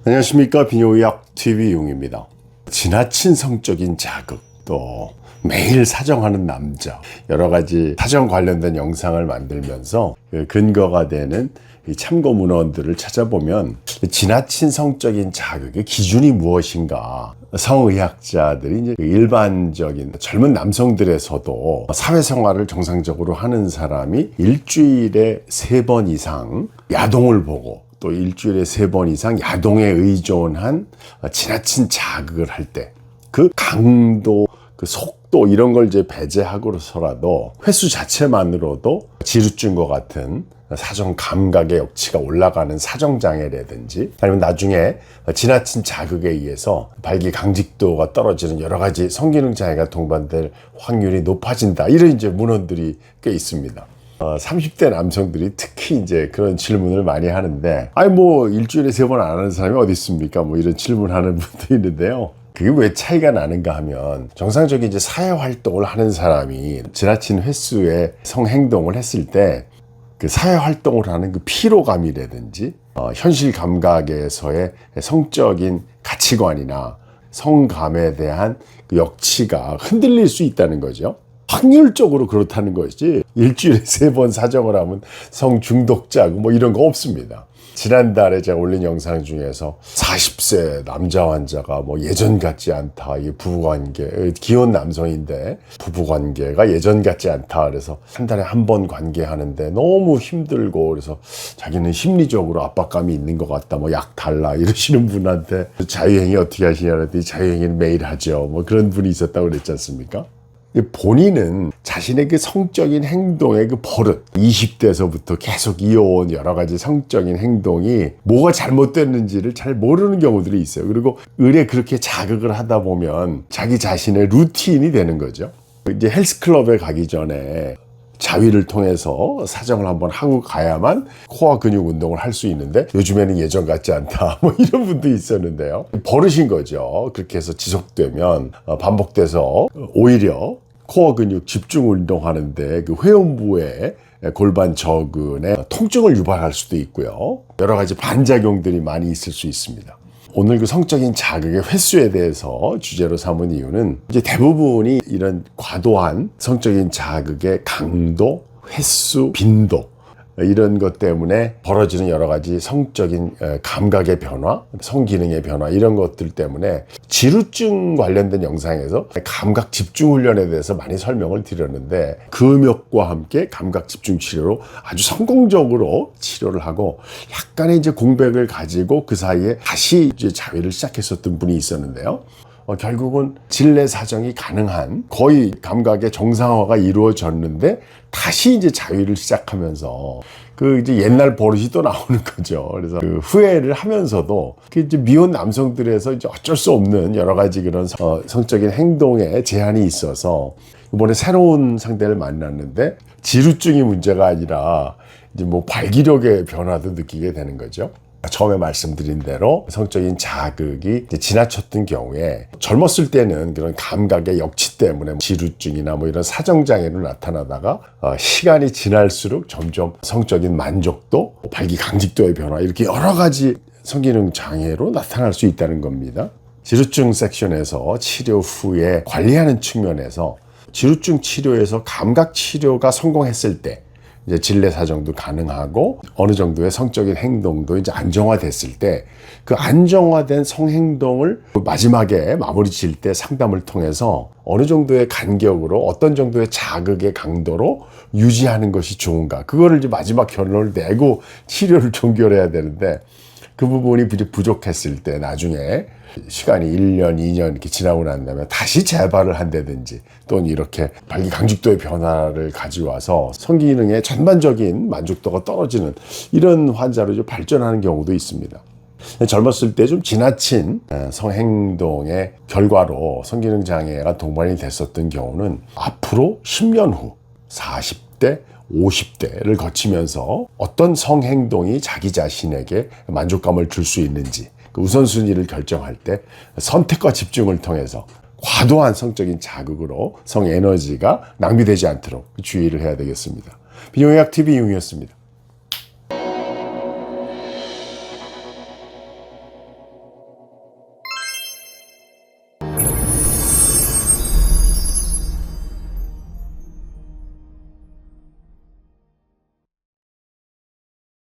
안녕하십니까. 비뇨의학 TV 용입니다. 지나친 성적인 자극, 또 매일 사정하는 남자, 여러 가지 사정 관련된 영상을 만들면서 근거가 되는 이 참고 문헌들을 찾아보면 지나친 성적인 자극의 기준이 무엇인가, 성의학자들이 이제 일반적인 젊은 남성들에서도 사회생활을 정상적으로 하는 사람이 일주일에 3번 이상 야동을 보고 또 일주일에 3번 이상 야동에 의존한 지나친 자극을 할 때 그 강도, 그 속도 이런 걸 이제 배제하고서라도 횟수 자체만으로도 지루증과 같은 사정 감각의 역치가 올라가는 사정장애라든지 아니면 나중에 지나친 자극에 의해서 발기 강직도가 떨어지는 여러 가지 성기능 장애가 동반될 확률이 높아진다. 이런 이제 문헌들이 꽤 있습니다. 30대 남성들이 특히 이제 그런 질문을 많이 하는데, 아니 뭐 일주일에 3번 안 하는 사람이 어디 있습니까? 뭐 이런 질문하는 분도 있는데요. 그게 왜 차이가 나는가 하면, 정상적인 이제 사회 활동을 하는 사람이 지나친 횟수의 성행동을 했을 때 그 사회 활동을 하는 그 피로감이라든지 현실 감각에서의 성적인 가치관이나 성감에 대한 그 역치가 흔들릴 수 있다는 거죠. 확률적으로 그렇다는 것이지 일주일에 3번 사정을 하면 성중독자고 뭐 이런 거 없습니다. 지난달에 제가 올린 영상 중에서 40세 남자 환자가 뭐 예전 같지 않다, 이 부부관계, 기혼 남성인데 부부관계가 예전 같지 않다, 그래서 한 달에 한 번 관계하는데 너무 힘들고, 그래서 자기는 심리적으로 압박감이 있는 것 같다, 뭐 약 달라 이러시는 분한테 자유행위 어떻게 하시냐 그랬더니 자유행위는 매일 하죠, 뭐 그런 분이 있었다고 그랬지 않습니까? 본인은 자신의 그 성적인 행동의 그 버릇, 20대에서부터 계속 이어온 여러 가지 성적인 행동이 뭐가 잘못됐는지를 잘 모르는 경우들이 있어요. 그리고 의례 그렇게 자극을 하다 보면 자기 자신의 루틴이 되는 거죠. 이제 헬스클럽에 가기 전에 자위를 통해서 사정을 한번 하고 가야만 코어 근육 운동을 할 수 있는데 요즘에는 예전 같지 않다, 뭐 이런 분도 있었는데요. 버릇인 거죠. 그렇게 해서 지속되면 반복돼서 오히려 코어 근육 집중 운동하는데 그 회음부의 골반 저근에 통증을 유발할 수도 있고요. 여러 가지 반작용들이 많이 있을 수 있습니다. 오늘 그 성적인 자극의 횟수에 대해서 주제로 삼은 이유는 이제 대부분이 이런 과도한 성적인 자극의 강도, 횟수, 빈도 이런 것 때문에 벌어지는 여러 가지 성적인 감각의 변화, 성기능의 변화 이런 것들 때문에 지루증 관련된 영상에서 감각 집중 훈련에 대해서 많이 설명을 드렸는데, 금욕과 함께 감각 집중 치료로 아주 성공적으로 치료를 하고 약간의 이제 공백을 가지고 그 사이에 다시 이제 자위를 시작했었던 분이 있었는데요. 결국은 진례 사정이 가능한 거의 감각의 정상화가 이루어졌는데 다시 이제 자위를 시작하면서 그 이제 옛날 버릇이 또 나오는 거죠. 그래서 그 후회를 하면서도 그 이제 미혼 남성들에서 이제 어쩔 수 없는 여러 가지 그런 성적인 행동에 제한이 있어서 이번에 새로운 상대를 만났는데 지루증이 문제가 아니라 이제 뭐 발기력의 변화도 느끼게 되는 거죠. 처음에 말씀드린 대로 성적인 자극이 지나쳤던 경우에 젊었을 때는 그런 감각의 역치 때문에 지루증이나 뭐 이런 사정장애로 나타나다가 시간이 지날수록 점점 성적인 만족도, 발기 강직도의 변화 이렇게 여러 가지 성기능 장애로 나타날 수 있다는 겁니다. 지루증 섹션에서 치료 후에 관리하는 측면에서 지루증 치료에서 감각 치료가 성공했을 때 이제 진례 사정도 가능하고 어느 정도의 성적인 행동도 이제 안정화됐을 때 그 안정화된 성행동을 마지막에 마무리 지을 때 상담을 통해서 어느 정도의 간격으로 어떤 정도의 자극의 강도로 유지하는 것이 좋은가, 그거를 이제 마지막 결론을 내고 치료를 종결해야 되는데 그 부분이 부족했을 때 나중에 시간이 1년, 2년 이렇게 지나고 난 다음에 다시 재발을 한다든지 또는 이렇게 발기 강직도의 변화를 가져와서 성기능의 전반적인 만족도가 떨어지는 이런 환자로 좀 발전하는 경우도 있습니다. 젊었을 때 좀 지나친 성행동의 결과로 성기능 장애가 동반이 됐었던 경우는 앞으로 10년 후 40대, 50대를 거치면서 어떤 성행동이 자기 자신에게 만족감을 줄 수 있는지 그 우선순위를 결정할 때 선택과 집중을 통해서 과도한 성적인 자극으로 성에너지가 낭비되지 않도록 주의를 해야 되겠습니다. 비뇨의학 TV 용이었습니다.